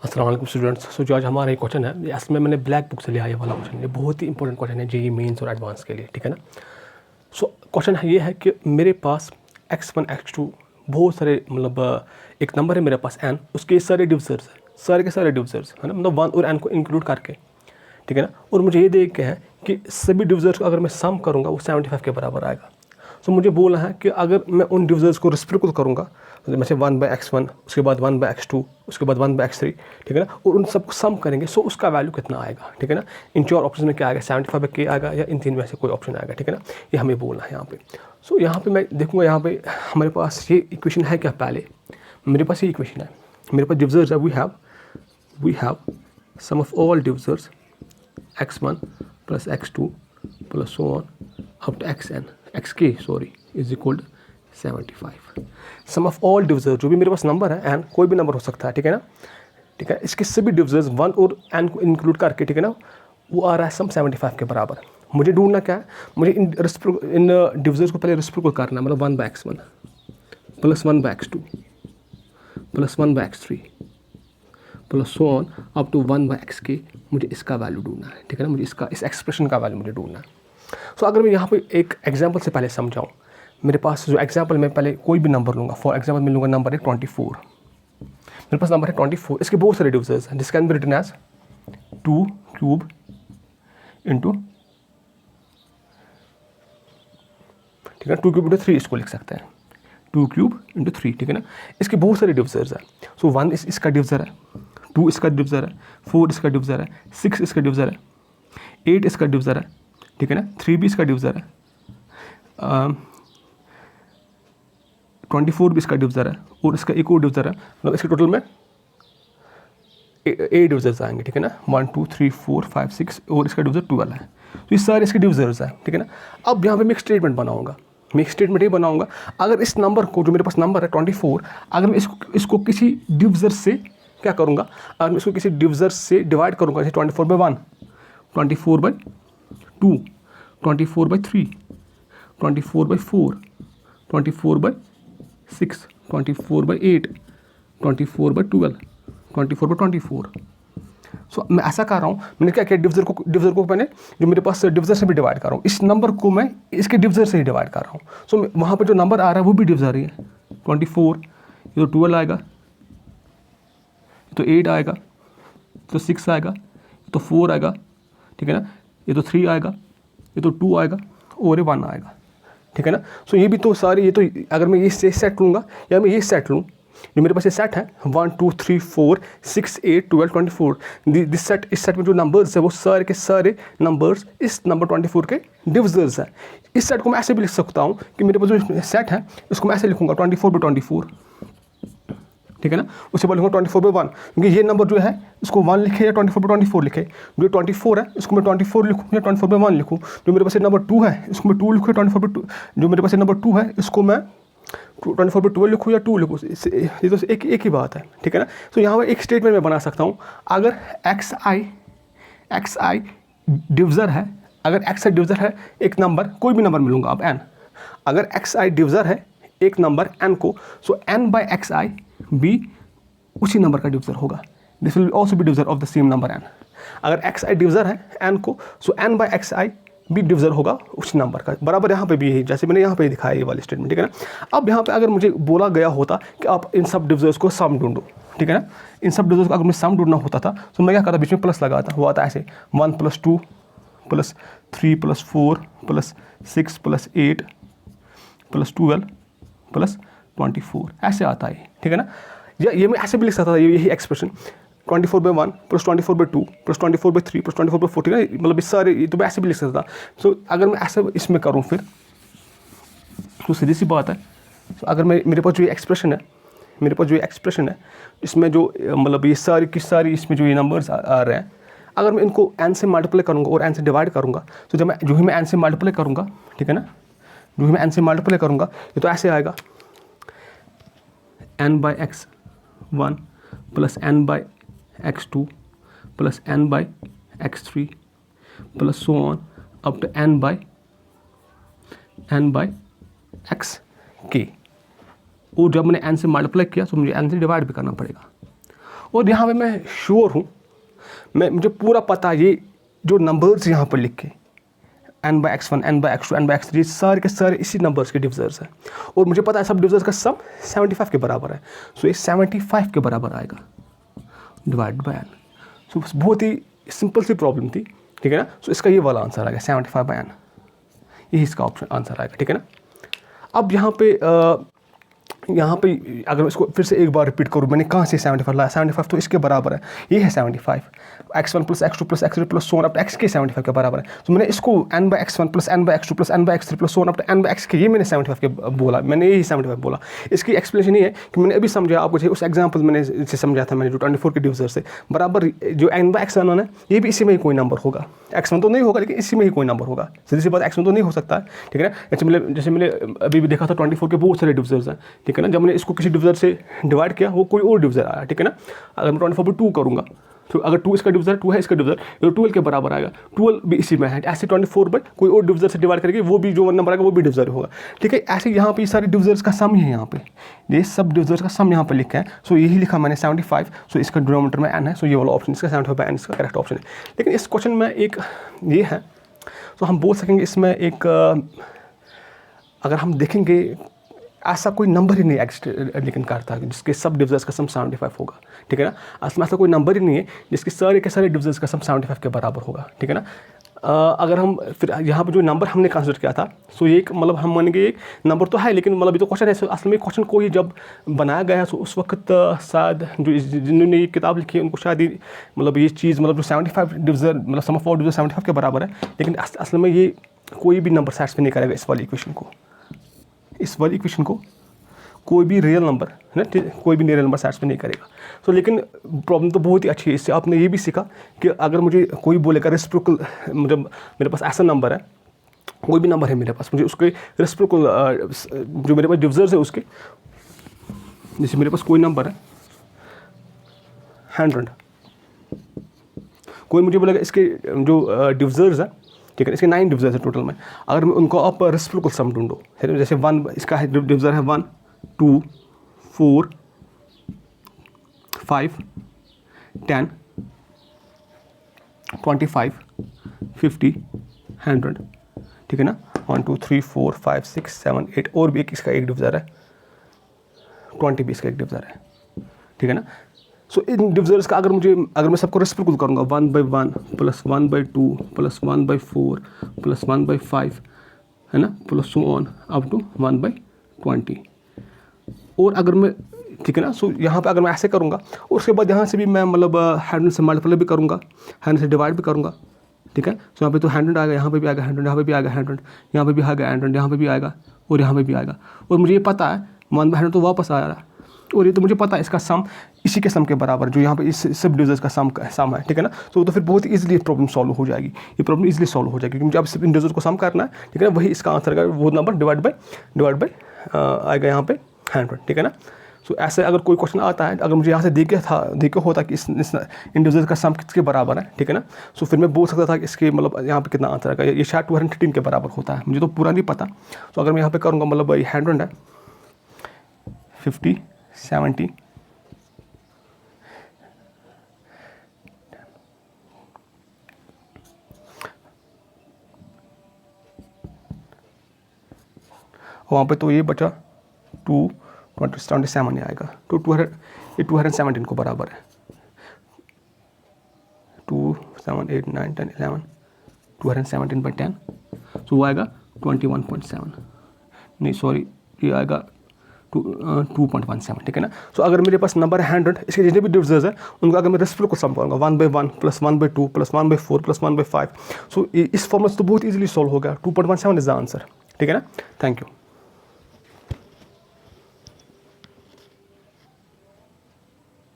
अस्सलाम वालेकुम स्टूडेंट्स। सो जो आज हमारा एक क्वेश्चन है, इसमें मैंने ब्लैक बुक से लिया ये वाला क्वेश्चन। ये बहुत ही इंपॉर्टेंट क्वेश्चन है जेईई मेंस और एडवांस के लिए, ठीक है ना। सो क्वेश्चन ये है कि मेरे पास x1 x2 बहुत सारे एक नंबर है मेरे पास n, उसके सारे डिविजर्स हैं, सारे के सारे डिविजर्स है ना, मतलब 1 और n को इंक्लूड करके, ठीक है ना। और मुझे ये देख के है कि सभी डिविजर्स को अगर मैं सम करूँगा वो 75 के बराबर आएगा। सो मुझे बोलना है कि अगर मैं उन डिविजर्स को रेसिप्रोकल करूँगा, जैसे 1/x1, उसके बाद 1/x2, उसके बाद 1/x3, ठीक है ना, और उन सबको सम करेंगे, सो उसका वैल्यू कितना आएगा, ठीक है ना। इन 4 ऑप्शन में क्या आएगा, 75 के आएगा या इन 3 में से कोई ऑप्शन आएगा, ठीक है ना। ये हमें बोलना है यहाँ पे। सो यहाँ पे मैं देखूँगा, यहाँ पे हमारे पास ये इक्वेशन है क्या, पहले मेरे पास ये इक्वेशन है, मेरे पास डिविजर्स है, we have sum of all divisors x1 + x2 + so on up to xk is equal 75। Sum of all divisors, जो भी मेरे पास नंबर है n, कोई भी नंबर हो सकता है, ठीक है ना, ठीक है, इसके सभी डिविजर्स 1 और n को इंक्लूड करके, ठीक है ना, वो आ रहा है सम 75 के बराबर। मुझे ढूंढना क्या है, मुझे इन डिविजर्स को पहले रेसिप्रोकल करना है, मतलब 1/x1 + 1/x2 + 1/x3 + so on up to 1/xk। मुझे इसका वैल्यू ढूंढना है, ठीक है ना, मुझे इसका इस एक्सप्रेशन का वैल्यू मुझे ढूंढना है। सो अगर मैं यहाँ पे एक एग्जांपल से पहले समझाऊँ, मेरे पास जो एग्जांपल में पहले कोई भी नंबर लूँगा, फॉर एग्जांपल मैं लूँगा नंबर है 24, मेरे पास नंबर है 24, इसके बहुत सारे डिविजर्स हैं, this can be written as 2 cube into, ठीक है, 2 क्यूब इंटू 3 इसको लिख सकते हैं, 2 क्यूब इंटू 3, ठीक है ना। इसके बहुत सारे डिविजर्स हैं। सो 1 इसका डिविजर है, 2 इसका डिविजर है, 4 इसका डिविजर है, 6 इसका डिविजर है, 8 इसका डिविजर है, ठीक है ना, 3 भी इसका डिविजर है, 24 भी इसका डिविजर है, और इसका एक और डिविजर है, मतलब इसके टोटल में 8 डिविजर्स आएंगे, ठीक है ना, 1 2 3 4 5 6, और इसका डिविजर 12 है। तो ये सारे इसके डिविजर्स हैं, ठीक है ना। अब यहाँ पे मैं एक स्टेटमेंट बनाऊंगा, मैं एक स्टेटमेंट ये बनाऊंगा, अगर इस नंबर को, जो मेरे पास नंबर है 24, अगर मैं इसको किसी डिविजर से क्या करूँगा, अगर मैं इसको किसी डिविजर से डिवाइड करूँगा, जैसे 24/1, 24/2, 24/3, 24/4, 24/6, 24/8, 24/12, 24/24। सो मैं ऐसा कर रहा हूँ, मैंने क्या किया, डिविजर को मैंने जो मेरे पास डिविजर से भी डिवाइड कर रहा हूँ, इस नंबर को मैं इसके डिविजर से ही डिवाइड कर रहा हूँ। सो वहाँ पर जो नंबर आ रहा है वो भी डिविजर ही है, 24, ये तो 12 आएगा, तो 8 आएगा, तो 6 आएगा, तो 4 आएगा, ठीक है ना, ये तो 3 आएगा, ये तो 2 आएगा, और ये 1 आएगा, ठीक है ना। सो ये भी तो सारे, ये तो अगर मैं ये सेट लूँगा या मैं ये सेट लूँ, जो मेरे पास ये सेट है 1 2 3 4 6 8 12 24, दिस सेट, इस सेट में जो नंबर्स है वो सारे के सारे नंबर्स इस नंबर 24 के डिविजर्स हैं। इस सेट को मैं ऐसे भी लिख सकता हूँ कि मेरे पास जो सेट है इसको मैं ऐसे लिखूँगा 24/24, ठीक है ना। उसके बाद लिखूँगा 24/1, क्योंकि ये नंबर जो है इसको 1 लिखे या 24/24 लिखे, जो 24 है इसको मैं 24 लिखूँ या 24/1 लिखूँ, जो मेरे पास नंबर 2 है इसको मैं 2 लिखूँ या 24/2, जो मेरे पास नंबर 2 है इसको मैं 24/12 लिखूँ या 2 लिखूँ, ये तो एक ही बात है, ठीक है ना। तो यहाँ पर एक स्टेटमेंट मैं बना सकता हूँ, अगर xi डिविजर है, अगर xi डिविजर है एक नंबर, कोई भी नंबर मिलूँगा अब n, अगर xi डिविजर है एक नंबर n को, सो n/xi भी उसी नंबर का डिविजर होगा, this will also be divisor of the same number n। अगर xi डिविजर है n को, सो n/xi भी डिविजर होगा उस नंबर का, बराबर यहाँ पे भी है, जैसे मैंने यहाँ पे दिखाया ये वाली स्टेटमेंट, ठीक है ना। अब यहाँ पे अगर मुझे बोला गया होता कि आप इन सब डिविजर्स को सम ढूंढो, ठीक है ना, इन सब डिविजर्स को अगर मुझे सम ढूंढना होता था तो मैं क्या करता, बीच में प्लस लगाता, वो आता ऐसे 1 + 2 + 3 + 4 + 6 + 8 + 12 + 24, ऐसे आता है, ठीक है ना। या ये मैं ऐसे भी लिख सकता था, यही एक्सप्रेशन 24/1 + 24/2 + 24/3 + 24/4, ठीक है, मतलब इस सारे, ये तो मैं ऐसे भी लिख सकता था। सो अगर मैं ऐसे इसमें करूँ फिर तो सीधी सी बात है, तो अगर मेरे पास जो ये एक्सप्रेशन है, इसमें जो मतलब ये सारी की सारी इसमें जो ये नंबर्स आ रहे हैं, अगर मैं इनको n से मल्टीप्लाई करूँगा और n से डिवाइड करूँगा, तो जब मैं जो ही मैं n से मल्टीप्लाई करूँगा, ठीक है ना, जो ही मैं n से मल्टीप्लाई करूँगा, ये तो ऐसे आएगा n/x1 + n/x2 + n/x3 + so on up to n/xk। और जब मैंने n से मल्टीप्लाई किया तो मुझे n से डिवाइड भी करना पड़ेगा, और यहाँ पे मैं श्योर हूँ, मुझे पूरा पता है ये जो नंबर्स यहाँ पर लिखे n/x1, n/x2, n/x3 सारे के सारे इसी नंबर्स के डिविजर्स हैं और मुझे पता है सब डिविजर्स का सम 75 के बराबर है। सो ये 75 के बराबर आएगा डिवाइड बाय n। सो बहुत ही सिंपल सी प्रॉब्लम थी, ठीक है ना। सो इसका ये वाला आंसर आएगा 75/n, यही इसका ऑप्शन आंसर आएगा, ठीक है ना। अब यहाँ पे अगर इसको फिर से एक बार रिपीट करूँ, मैंने कहाँ से 75 लाया, 75 तो इसके बराबर है, ये है 75, x1 + x2 + x3 + so on up to x के 75 के बराबर है। तो मैंने इसको n/x1 + n/x2 + n/x3 + so on up to n/x के, ये मैंने 75 के बोला, मैंने यही 75 बोला। इसकी एक्सप्लेनेशन ये है कि मैंने अभी समझा आपको, उस एग्जाम्पल मैंने इसे समझा था मैंने जो 24 के डिविजर से बराबर जो n/x1 है ये भी इसी में ही कोई नंबर होगा, x1 तो नहीं होगा लेकिन इसी में ही कोई नंबर होगा। सीधी सी बात, x1 तो नहीं हो सकता है, ठीक है ना। जैसे मैंने अभी भी देखा था 24 के बहुत सारे डिविजर्स हैं, ठीक है ना। जब मैंने इसको किसी डिविजर से डिवाइड किया वो कोई और डिविजर आया, ठीक है ना। अगर मैं 24 पर 2 करूँगा तो अगर 2 इसका डिविजर, 2 है इसका डिविजर, तो 12 के बराबर आएगा, 12 भी इसी में है। ऐसे 24 पर कोई और डिविजर से डिवाइड करेंगे वो भी जो नंबर आएगा वो भी डिविजर होगा, ठीक है। ऐसे यहाँ पे सारे डिविजर्स का सम ही है, यहाँ पे ये सब डिविजर्स का सम यहाँ पे लिखा है। सो यही लिखा मैंने 75, सो इसका डिनोमिनेटर में n है, सो ये वाला ऑप्शन इसका 75/n इसका करेक्ट ऑप्शन है। लेकिन इस क्वेश्चन में एक ये है, तो हम बोल सकेंगे इसमें एक अगर हम देखेंगे ऐसा कोई नंबर ही नहीं एग्जिस्ट लेकिन करता है जिसके सब डिविजर्स का सम 75 होगा, ठीक है ना। असल में ऐसा कोई नंबर ही नहीं है जिसके सारे के सारे डिविजर्स का सम 75 के बराबर होगा, ठीक है ना। अगर हम फिर यहाँ पे जो नंबर हमने कंसिडर किया था, सो ये एक मतलब हम मानेंगे एक नंबर तो है, लेकिन मतलब ये तो क्वेश्चन है, असल में क्वेश्चन को ही जब बनाया गया है, सो उस वक्त शायद जो जिन्होंने ये किताब लिखी है उनको शायद ये मतलब ये चीज़ मतलब जो 75 डिविजर मतलब सम ऑफ ऑल डिविजर 75 के बराबर है, लेकिन असल में ये कोई भी नंबर सेटिस्फाई नहीं करेगा इस वाली इक्वेशन को, इस वाली इक्वेशन को कोई भी रियल नंबर है ना, कोई भी रियल नंबर सेटिस्फाई नहीं करेगा। सो लेकिन प्रॉब्लम तो बहुत ही अच्छी है, इससे आपने ये भी सीखा कि अगर मुझे कोई बोलेगा रेसिप्रोकल, मतलब मेरे पास ऐसा नंबर है, कोई भी नंबर है मेरे पास, मुझे उसके रेसिप्रोकल जो मेरे पास डिविजर्स है उसके, जैसे मेरे पास कोई नंबर है 100, कोई मुझे बोलेगा इसके जो डिविजर्स है, ठीक है, इसके 9 डिविजर्स है टोटल में, अगर मैं उनको आप रेसिप्रोकल सम ढूंढो, जैसे 1 इसका है डिविजर है 1 2 4 5 10 25 50 100, ठीक है ना। 1 2 3 4 5 6 7 8 और भी एक इसका एक डिविजर है 20 भी इसका एक डिविजर है, ठीक है ना। सो इन डिविजर्स का अगर मैं सबको रेसिप्रोकल करूँगा 1/1 + 1/2 + 1/4 + 1/5 है ना, plus so on up to 1/20, और अगर मैं, ठीक है ना। सो यहाँ पे अगर मैं ऐसे करूँगा और उसके बाद यहाँ से भी मैं मतलब 100 से मल्टीप्लाई भी करूँगा, 100 से डिवाइड भी करूँगा, ठीक है। सो यहाँ पे तो 100 आएगा, यहाँ पे भी आएगा 100, यहाँ पे भी आएगा 100, यहाँ पे भी आएगा 100, यहाँ पे भी आएगा और यहाँ पे भी आएगा, और मुझे ये पता है 1/100 तो वापस आ रहा है, और ये तो मुझे पता है इसका सम इसी के सम के बराबर जो यहाँ पे इस सब डिविजर्स का सम है, ठीक है ना। तो फिर बहुत इजीली प्रॉब्लम सॉल्व हो जाएगी, ये प्रॉब्लम इजीली सॉल्व हो जाएगी क्योंकि मुझे अब इन डिविजर्स को सम करना है, ठीक है ना। वही इसका आंसर है, वो नंबर डिवाइड बाय आएगा यहाँ पे 100, ठीक है ना। सो ऐसे अगर कोई क्वेश्चन आता है, अगर मुझे यहाँ से देखे होता कि इन डिविजर्स का सम किसके बराबर है, ठीक है ना, सो फिर मैं बोल सकता था कि इसके मतलब यहाँ पे कितना आंसर आएगा, ये शायद 213 के बराबर होता है, मुझे तो पूरा नहीं पता। तो अगर मैं यहाँ पे करूँगा मतलब 100 है 50 70 वहाँ पे तो ये बचा 227 आएगा, तो 217 को बराबर है, 2 7 8 9 10 11 217/10, तो वो आएगा 21.7, नहीं सॉरी ये आएगा 2.17, ठीक है ना। सो अगर मेरे पास नंबर है 100, इसके जितने भी डिविजर्स है उनको अगर मैं रेसिप्रोकल सम करूँगा 1/1 + 1/2 + 1/4 + 1/5, सो इस फॉर्मूला से तो बहुत इजीली सॉल्व हो गया, 2.17 इज द आंसर, ठीक है ना। Thank you.